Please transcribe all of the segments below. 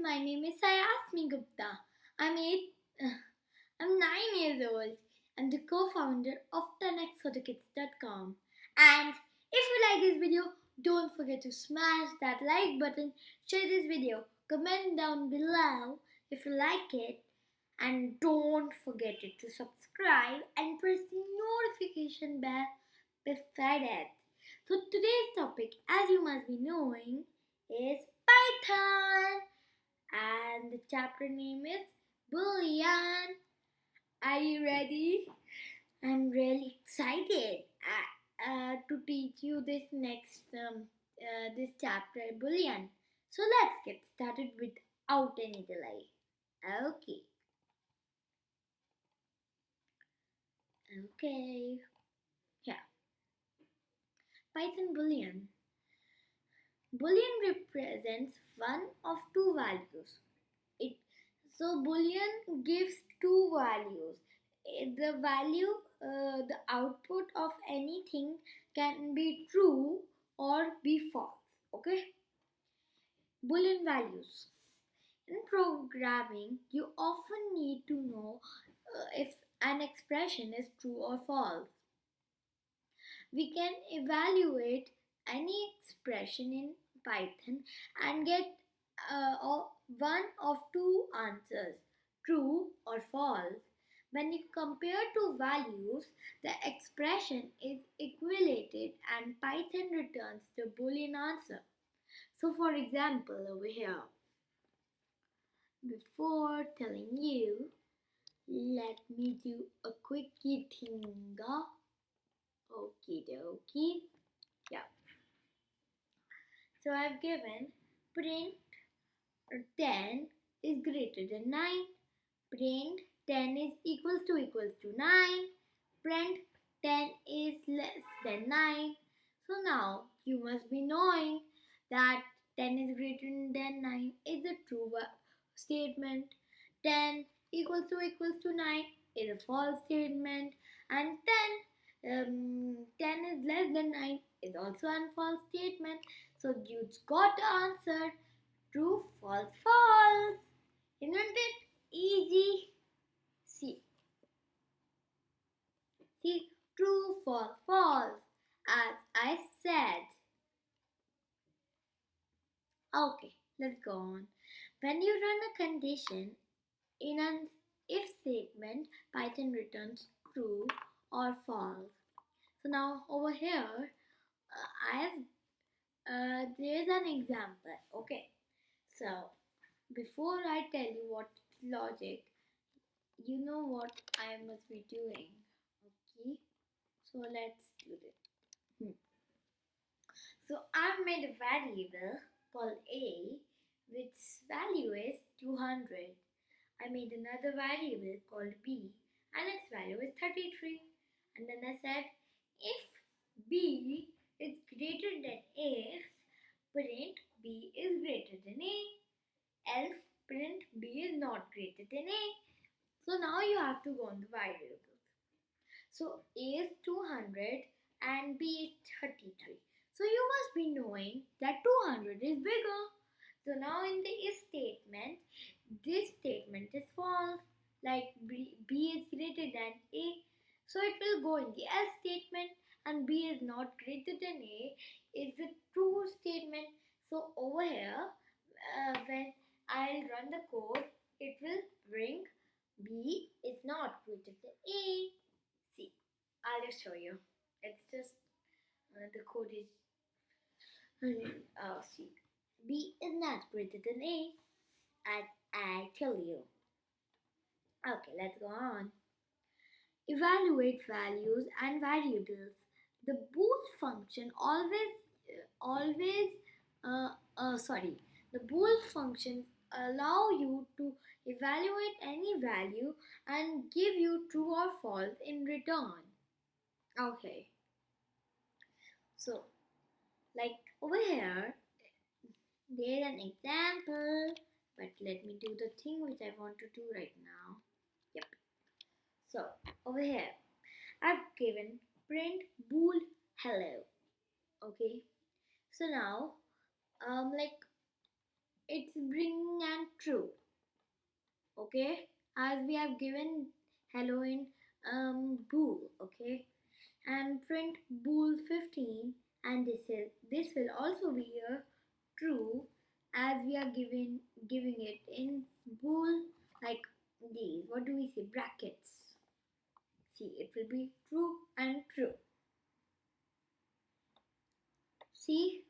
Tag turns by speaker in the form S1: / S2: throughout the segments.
S1: my name is Sayasmi Gupta. I'm eight. I'm 9 years old. I'm the co-founder of 10xphotokids.com. And if you like this video, don't forget to smash that like button, share this video, comment down below if you like it, and don't forget to subscribe and press the notification bell beside it. So today's topic, as you must be knowing, is Python, and the chapter name is Boolean. Are you ready? I'm really excited to teach you this chapter Boolean. So let's get started without any delay. Okay. Here. Python Boolean. Boolean represents one of two values. It so Boolean gives two values. The output of anything can be true or be false. Okay. Boolean values. In programming, you often need to know if an expression is true or false. We can evaluate any expression in Python and get one of two answers, true or false. When you compare two values, the expression is equated and Python returns the Boolean answer. So for example, over here, before telling you, let me do a quickie thinga. Okie dokie. Yeah. So I've given print 10 is greater than 9. Print 10 is equals to 9. Print 10 is less than 9. So now you must be knowing that 10 is greater than 9 is a true statement. 10 equals to 9 is a false statement. And 10 is less than 9 is also a false statement. So you got the answer. True, false, false. Isn't it easy? See, true, false, false. As I said. Okay, let's go on. When you run a condition in an if statement, Python returns true or false. So now over here, I have there's an example. Okay, so before I tell you what logic, you know what I must be doing. Okay, so let's do this. So I've made a variable called a, which value is 200. I made another variable called b, and its value is 33. And then I said, if b is greater than a, print b is greater than a, else print b is not greater than a. So now you have to go on the variables. So a is 200 and b is 33. So you must be knowing that 200 is bigger. So now in the if statement, this statement is false, like b is greater than a. So it will go in the else statement, and b is not greater than a is the true statement. So over here, when I'll run the code, it will bring b is not greater than a. See, I'll just show you. It's just the code is see, b is not greater than a, as I tell you. Okay, let's go on. Evaluate values and variables. The bool function the bool function allow you to evaluate any value and give you true or false in return. Okay, so like over here, there's an example, but let me do the thing which I want to do right now. Yep. So over here, I've given print bool hello. Okay. So now, like it's bringing an true. Okay, as we have given hello in bool. Okay, and print bool 15, and this will also be a true, as we are giving it in bool, like these, what do we say, brackets. See, it will be true and true. See,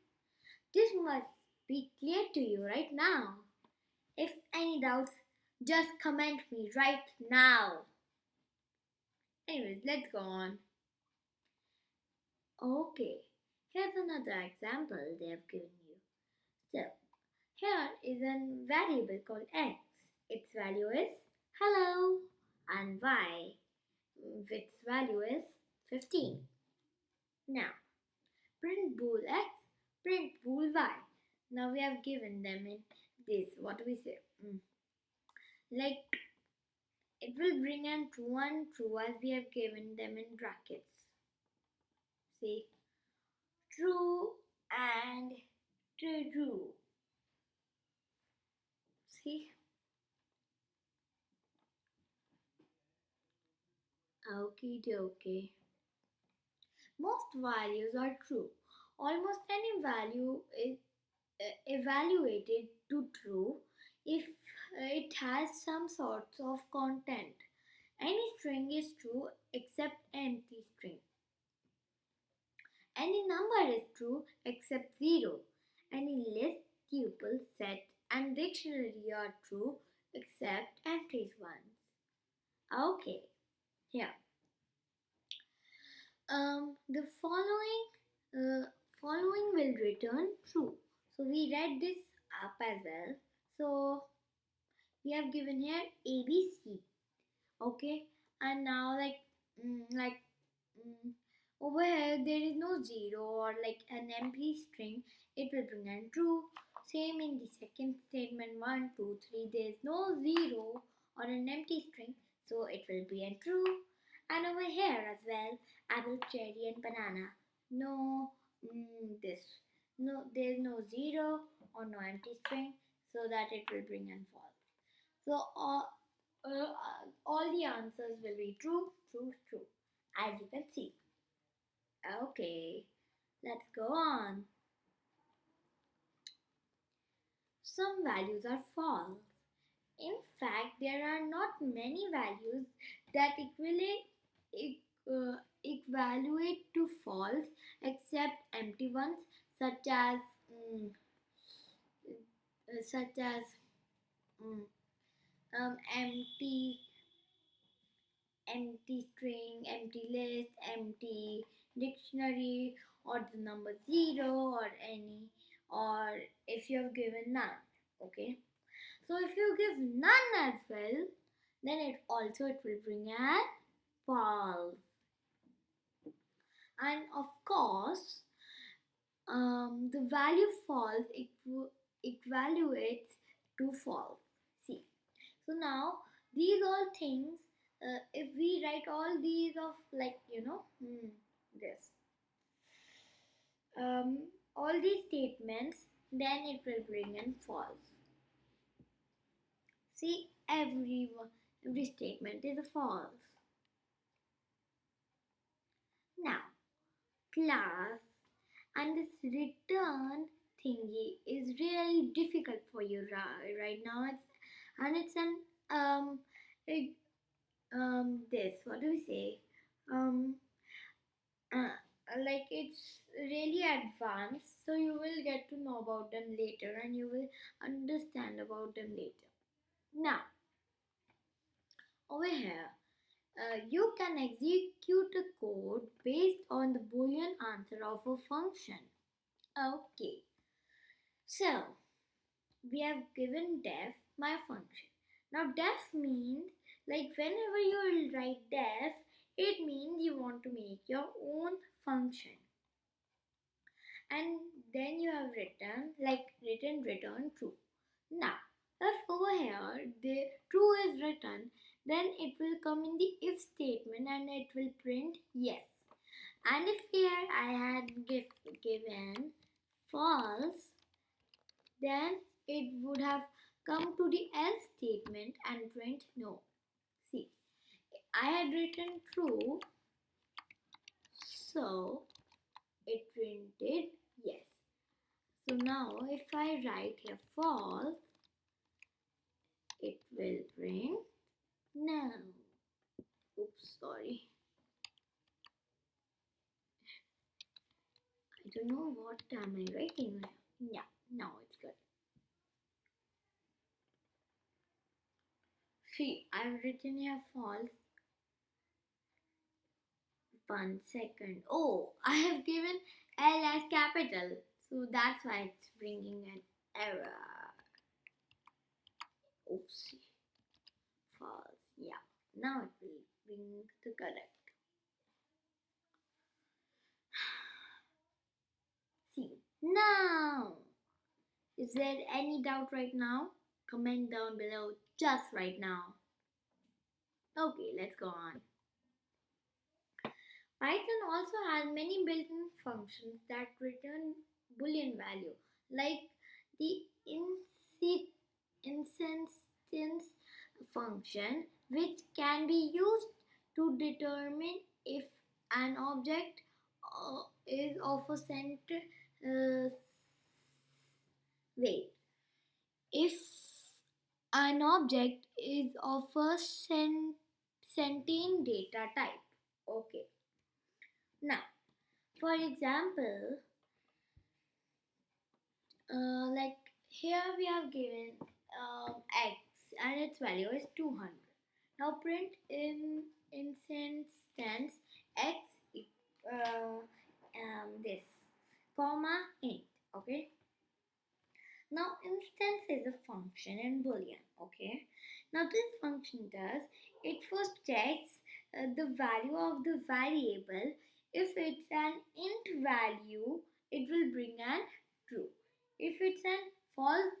S1: this must be clear to you right now. If any doubts, just comment me right now. Anyways, let's go on. Okay, here's another example they have given you. So, here is a variable called x. Its value is hello, and y, its value is 15. Now, print bool x, print bool y. Now we have given them in this, what do we say? Like, it will bring an true and true as we have given them in brackets. See, true and true. See, okie dokie. Most values are true. Almost any value is evaluated to true if it has some sorts of content. Any string is true except empty string. Any number is true except 0. Any list, tuple, set, and dictionary are true except empty ones. Okay, here. The following will return true. So we read this up as well. So we have given here ABC. Okay, and now over here there is no 0 or like an empty string. It will bring an true. Same in the second statement, 1 2 3, there is no 0 or an empty string, so it will be a true. And over here as well, apple, cherry, and banana, no this, no, there is no 0 or no empty string, so that it will bring an false. So all the answers will be true, true, true, as you can see. Okay, let's go on. Some values are false. In fact, there are not many values that evaluate to false except empty ones, such as such as mm, empty string, empty list, empty dictionary, or the number 0, or any, or if you have given none. Okay, so if you give none as well, then it will bring a false. And of course, the value false evaluates to false. See, so now these all things, if we write all these of, like, this, all these statements, then it will bring in false. See, every statement is a false. Now, class, and this return thingy is really difficult for you right now. It's an it, this, what do we say, uh, like, it's really advanced, so you will get to know about them later, and you will understand about them later. Now, over here, you can execute a code based on the boolean answer of a function. Okay, so we have given def my function. Now def means, like, whenever you will write def, it means you want to make your own function. And then you have written return true. Now, if over here the true is written, then it will come in the if statement and it will print yes. And if here I had given false, then it would have come to the else statement and print no. See, I had written true, so it printed yes. So now if I write here false, it will print no. Oops, sorry. I don't know what am I writing. Yeah, now it's good. See, I've written here false. 1 second. Oh, I have given L as capital. So that's why it's bringing an error. Oops. False. Yeah. Now it will bring the correct. See. Now. Is there any doubt right now? Comment down below just right now. Okay, let's go on. Python also has many built-in functions that return Boolean value, like the instance function, which can be used to determine if an object is of a center. Wait, if an object is of a sentient data type. Okay. Now, for example, like here we have given x and its value is 200. Now print in instance x this comma int. Okay. Now instance is a function in Boolean. Okay. Now this function does, it first checks the value of the variable. If it's an int value, it will bring an true. If it's an false,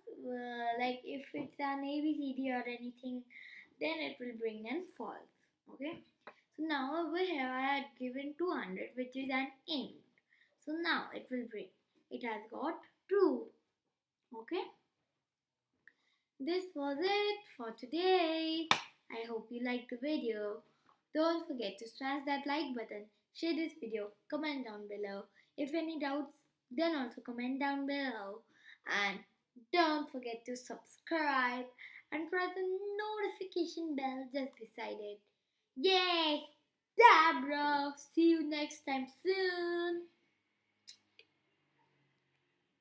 S1: like if it's an ABCD or anything, then it will bring an false. Okay. So now over here I had given 200, which is an int. So now it will bring, it has got true. Okay. This was it for today. I hope you liked the video. Don't forget to smash that like button, share this video, comment down below. If any doubts, then also comment down below. And don't forget to subscribe and press the notification bell just beside it. Yay! Yeah, bro! See you next time soon!